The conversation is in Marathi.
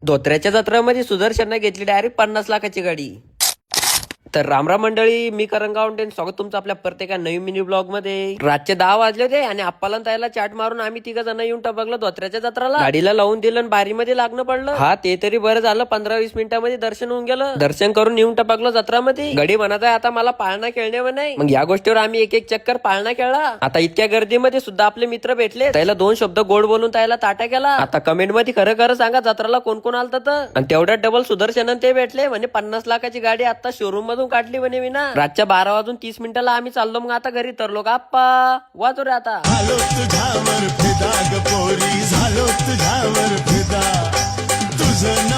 धोत्र्याच्या जत्रामध्ये सुदर्शनने घेतली डायरेक्ट 50 लाखाची गाडी. तर रामराम मंडळी, मी करण गावंडे, स्वागत तुमचं आपल्या प्रत्येका नवीन मिनी ब्लॉग मध्ये. रातचे 10 वाजले होते आणि आप्पाला त्याला चाट मारून आम्ही 3 जण येऊन टपकलो धोत्र्याच्या जत्राला. गाडीला लावून दिलं आणि बारीमध्ये लागणं पडलं. हा ते तरी बरं झालं, 15-20 मिनिटांमध्ये दर्शन होऊन गेलं. दर्शन करून येऊन टपकलो जत्रामध्ये. गडी म्हणत आहे आता मला पाळणा खेळणे नाही. मग या गोष्टीवर आम्ही एक चक्कर पाळणा खेळला. आता इतक्या गर्दीमध्ये सुद्धा आपले मित्र भेटले. त्याला 2 शब्द गोड बोलून त्याला ताटा केला. आता कमेंट मध्ये खरं खरं सांगा जत्राला कोण कोण आलत तर. आणि तेवढ्यात डबल सुदर्शन ते भेटले. म्हणजे 50 लाखाची गाडी आता शोरूम मधून काढली म्हणे विना. रातच्या 12:30 आम्ही चाललो. मग आता घरी तरलो का आप्पा वाजू रे आता. झालो तुझ्यावर फिदा ग पोरी, झालो तुझ्यावर फिदा, तुझं